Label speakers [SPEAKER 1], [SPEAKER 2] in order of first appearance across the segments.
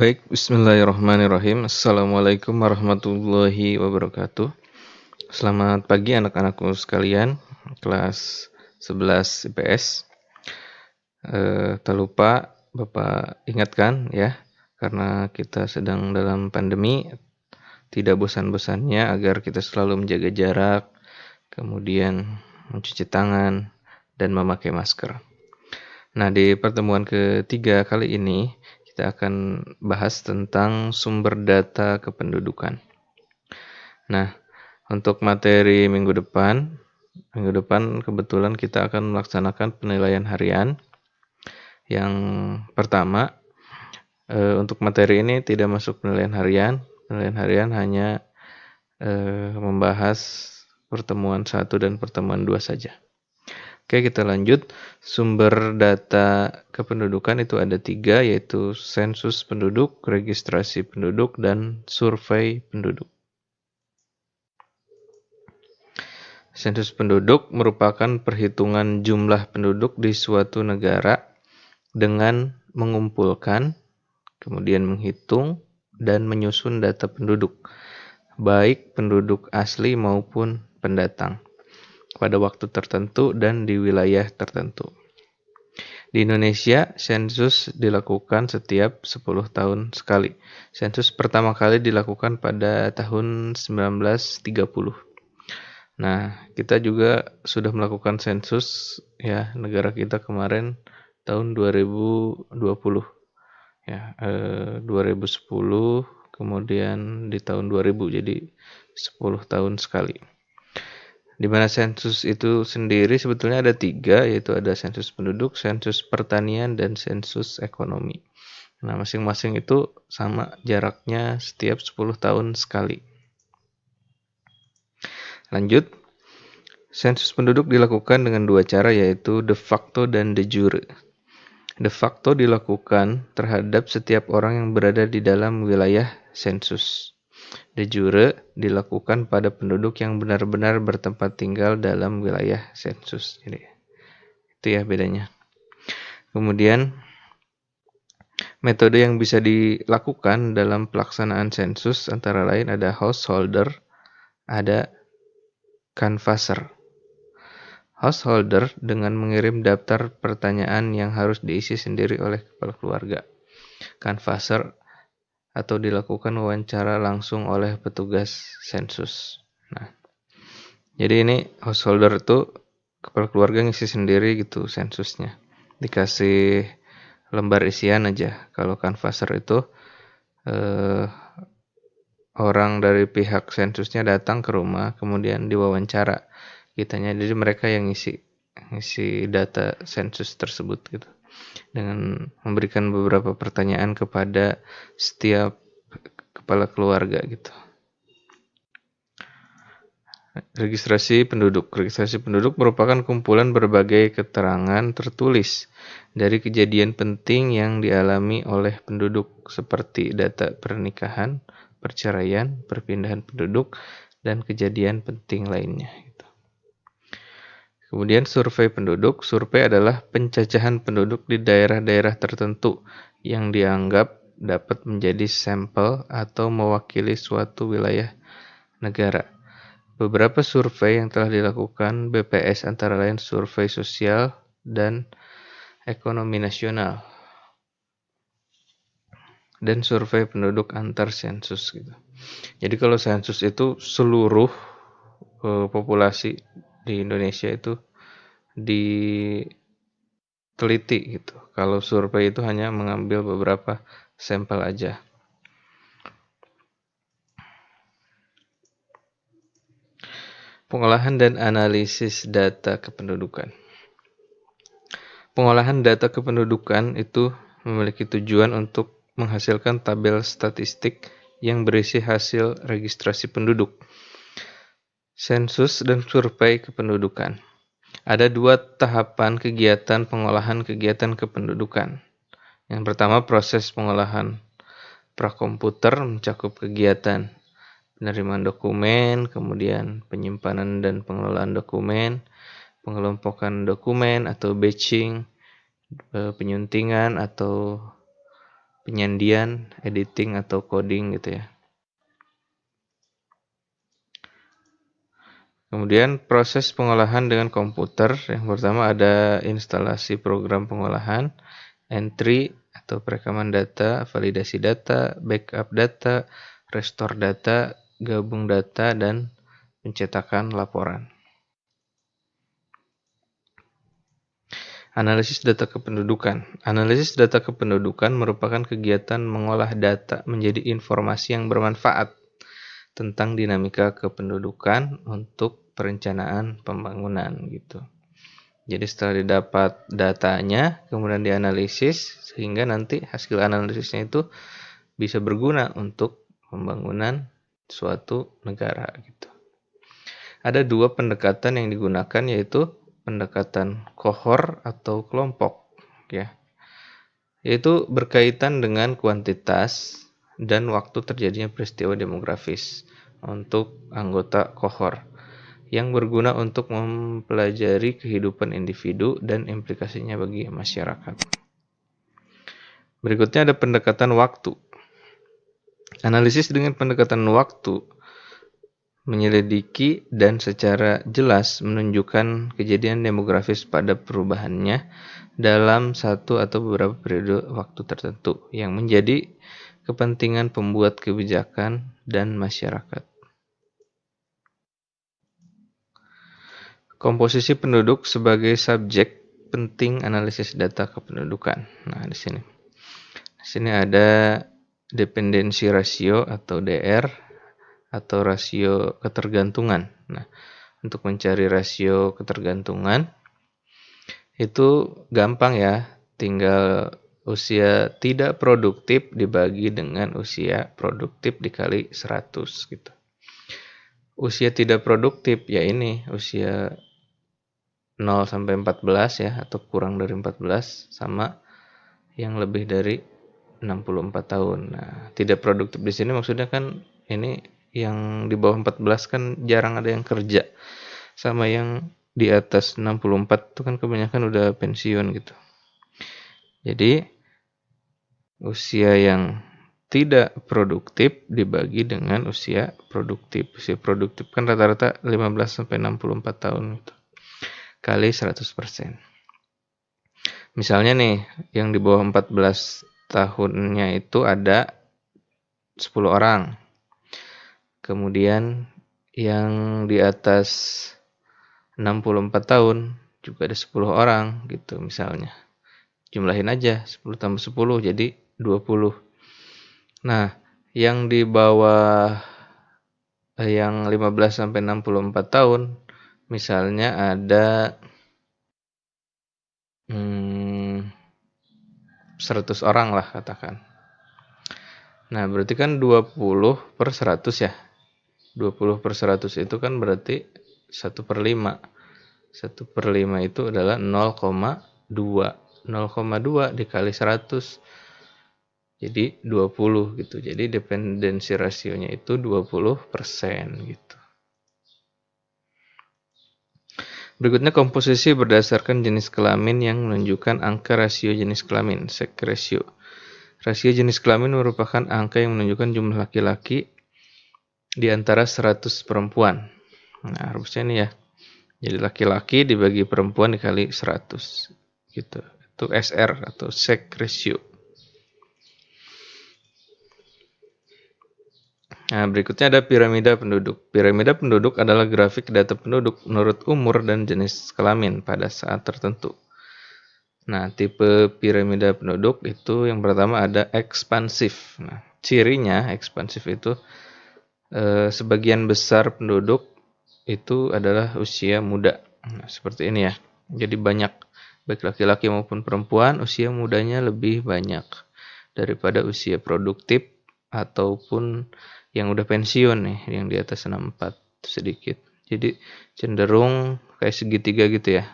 [SPEAKER 1] Baik, bismillahirrahmanirrahim. Assalamualaikum warahmatullahi wabarakatuh. Selamat pagi anak-anakku sekalian, kelas 11 IPS. Tak lupa Bapak ingatkan ya, karena kita sedang dalam pandemi, tidak bosan-bosannya agar kita selalu menjaga jarak, kemudian mencuci tangan, dan memakai masker. Nah, di pertemuan ketiga kali ini, kita akan bahas tentang sumber data kependudukan. Nah, untuk materi minggu depan kebetulan kita akan melaksanakan penilaian harian. Yang pertama, untuk materi ini tidak masuk penilaian harian. Penilaian harian hanya membahas pertemuan 1 dan pertemuan 2 saja. Oke, kita lanjut. Sumber data kependudukan itu ada 3, yaitu sensus penduduk, registrasi penduduk, dan survei penduduk. Sensus penduduk merupakan perhitungan jumlah penduduk di suatu negara dengan mengumpulkan, kemudian menghitung, dan menyusun data penduduk, baik penduduk asli maupun pendatang, pada waktu tertentu dan di wilayah tertentu. Di Indonesia, sensus dilakukan setiap 10 tahun sekali. Sensus pertama kali dilakukan pada tahun 1930. Nah, kita juga sudah melakukan sensus ya, negara kita kemarin tahun 2020. Ya, 2010 kemudian di tahun 2000, jadi 10 tahun sekali. Di mana sensus itu sendiri sebetulnya ada 3, yaitu ada sensus penduduk, sensus pertanian, dan sensus ekonomi. Nah, masing-masing itu sama jaraknya setiap 10 tahun sekali. Lanjut, sensus penduduk dilakukan dengan 2 cara, yaitu de facto dan de jure. De facto dilakukan terhadap setiap orang yang berada di dalam wilayah sensus. De jure dilakukan pada penduduk yang benar-benar bertempat tinggal dalam wilayah sensus. Jadi, itu ya bedanya. Kemudian, metode yang bisa dilakukan dalam pelaksanaan sensus antara lain ada householder, ada canvasser. Householder dengan mengirim daftar pertanyaan yang harus diisi sendiri oleh kepala keluarga. Canvasser atau dilakukan wawancara langsung oleh petugas sensus. Nah, jadi ini householder itu kepala keluarga ngisi sendiri gitu sensusnya. Dikasih lembar isian aja. Kalau canvasser itu orang dari pihak sensusnya datang ke rumah, kemudian diwawancara kitanya. Jadi mereka yang ngisi data sensus tersebut gitu, dengan memberikan beberapa pertanyaan kepada setiap kepala keluarga gitu. Registrasi penduduk. Registrasi penduduk merupakan kumpulan berbagai keterangan tertulis dari kejadian penting yang dialami oleh penduduk, seperti data pernikahan, perceraian, perpindahan penduduk, dan kejadian penting lainnya. Kemudian survei penduduk. Survei adalah pencacahan penduduk di daerah-daerah tertentu yang dianggap dapat menjadi sampel atau mewakili suatu wilayah negara. Beberapa survei yang telah dilakukan BPS antara lain survei sosial dan ekonomi nasional dan survei penduduk antar sensus gitu. Jadi kalau sensus itu seluruh populasi di Indonesia itu diteliti gitu. Kalau survei itu hanya mengambil beberapa sampel aja. Pengolahan dan analisis data kependudukan. Pengolahan data kependudukan itu memiliki tujuan untuk menghasilkan tabel statistik yang berisi hasil registrasi penduduk, sensus, dan survei kependudukan. Ada 2 tahapan kegiatan pengolahan kegiatan kependudukan. Yang pertama, proses pengolahan prakomputer mencakup kegiatan penerimaan dokumen, kemudian penyimpanan dan pengelolaan dokumen, pengelompokan dokumen atau batching, penyuntingan atau penyandian, editing atau coding gitu ya. Kemudian proses pengolahan dengan komputer, yang pertama ada instalasi program pengolahan, entry atau perekaman data, validasi data, backup data, restore data, gabung data, dan pencetakan laporan. Analisis data kependudukan. Analisis data kependudukan merupakan kegiatan mengolah data menjadi informasi yang bermanfaat tentang dinamika kependudukan untuk perencanaan pembangunan gitu. Jadi setelah didapat datanya, kemudian dianalisis sehingga nanti hasil analisisnya itu bisa berguna untuk pembangunan suatu negara gitu. Ada dua pendekatan yang digunakan, yaitu pendekatan kohor atau kelompok ya. Yaitu berkaitan dengan kuantitas dan waktu terjadinya peristiwa demografis untuk anggota kohor yang berguna untuk mempelajari kehidupan individu dan implikasinya bagi masyarakat. Berikutnya ada pendekatan waktu. Analisis dengan pendekatan waktu menyelidiki dan secara jelas menunjukkan kejadian demografis pada perubahannya dalam satu atau beberapa periode waktu tertentu yang menjadi kepentingan pembuat kebijakan dan masyarakat. Komposisi penduduk sebagai subjek penting analisis data kependudukan. Nah, di sini. Di sini ada dependensi rasio atau DR atau rasio ketergantungan. Nah, untuk mencari rasio ketergantungan itu gampang ya, tinggal usia tidak produktif dibagi dengan usia produktif dikali 100 gitu. Usia tidak produktif ya ini usia 0 sampai 14 ya, atau kurang dari 14 sama yang lebih dari 64 tahun. Nah, tidak produktif di sini maksudnya kan ini yang di bawah 14 kan jarang ada yang kerja. Sama yang di atas 64 itu kan kebanyakan udah pensiun gitu. Jadi usia yang tidak produktif dibagi dengan usia produktif. Usia produktif kan rata-rata 15 sampai 64 tahun gitu. Kali 100%. Misalnya nih, yang di bawah 14 tahunnya itu ada 10 orang. Kemudian yang di atas 64 tahun juga ada 10 orang gitu misalnya. Jumlahin aja 10 tambah 10 jadi 20. Nah, yang di bawah yang 15 sampai 64 tahun misalnya ada 100 orang lah katakan. Nah, berarti kan 20 per 100 ya. 20 per 100 itu kan berarti 1 per 5. 1 per 5 itu adalah 0,2. 0,2 dikali 100. Jadi 20 gitu. Jadi dependensi rasionya itu 20% gitu. Berikutnya komposisi berdasarkan jenis kelamin yang menunjukkan angka rasio jenis kelamin, sex ratio. Rasio jenis kelamin merupakan angka yang menunjukkan jumlah laki-laki di antara 100 perempuan. Nah, harusnya nih ya. Jadi laki-laki dibagi perempuan dikali 100. Gitu. Itu SR atau sex ratio. Nah, berikutnya ada piramida penduduk. Piramida penduduk adalah grafik data penduduk menurut umur dan jenis kelamin pada saat tertentu. Nah, tipe piramida penduduk itu yang pertama ada ekspansif. Nah, cirinya ekspansif itu sebagian besar penduduk itu adalah usia muda. Nah, seperti ini ya. Jadi banyak baik laki-laki maupun perempuan usia mudanya lebih banyak daripada usia produktif ataupun yang udah pensiun nih, yang di atas 64 sedikit. Jadi cenderung kayak segitiga gitu ya.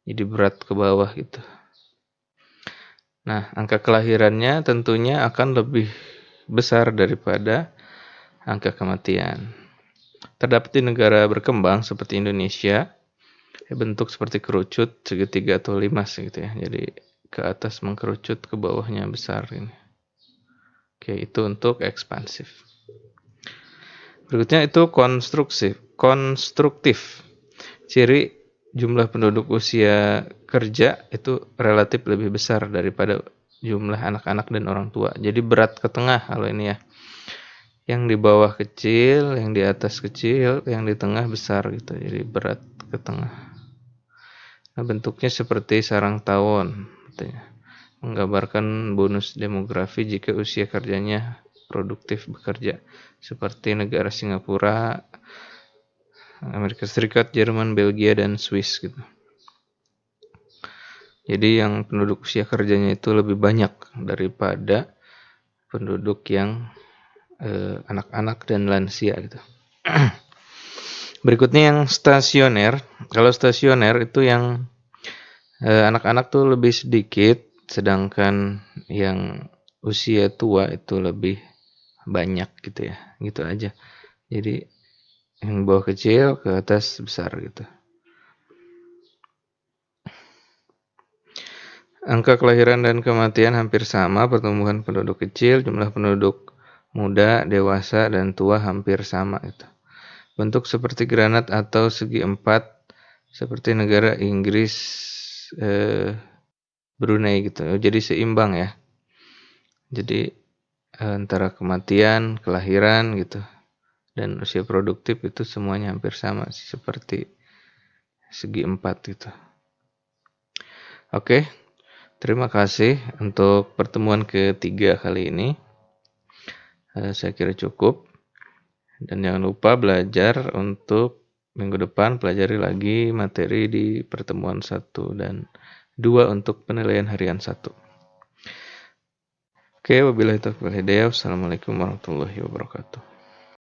[SPEAKER 1] Jadi berat ke bawah gitu. Nah, angka kelahirannya tentunya akan lebih besar daripada angka kematian. Terdapat di negara berkembang seperti Indonesia, bentuk seperti kerucut segitiga atau limas gitu ya. Jadi ke atas mengkerucut, ke bawahnya besar ini. Oke, itu untuk ekspansif. Berikutnya itu konstruktif. Ciri jumlah penduduk usia kerja itu relatif lebih besar daripada jumlah anak-anak dan orang tua. Jadi berat ke tengah kalau ini ya. Yang di bawah kecil, yang di atas kecil, yang di tengah besar gitu. Jadi berat ke tengah. Nah, bentuknya seperti sarang tawon, katanya. Menggambarkan bonus demografi jika usia kerjanya produktif bekerja, seperti negara Singapura, Amerika Serikat, Jerman, Belgia, dan Swiss gitu. Jadi yang penduduk usia kerjanya itu lebih banyak daripada penduduk yang anak-anak dan lansia gitu. Berikutnya yang stasioner. Kalau stasioner itu yang anak-anak tuh lebih sedikit, sedangkan yang usia tua itu lebih banyak gitu ya. Gitu aja. Jadi yang bawah kecil ke atas besar gitu. Angka kelahiran dan kematian hampir sama, pertumbuhan penduduk kecil, jumlah penduduk muda, dewasa, dan tua hampir sama gitu. Bentuk seperti granat atau segi empat, seperti negara Inggris, Brunei gitu. Jadi seimbang ya. Jadi antara kematian, kelahiran gitu, dan usia produktif itu semuanya hampir sama sih, seperti segi empat gitu. Oke, terima kasih untuk pertemuan ketiga kali ini. Saya kira cukup. Dan jangan lupa belajar untuk minggu depan, pelajari lagi materi di pertemuan 1 dan 2 untuk penilaian harian 1. Oke, wabillahi taufiq wal hidayah. Wassalamualaikum warahmatullahi wabarakatuh.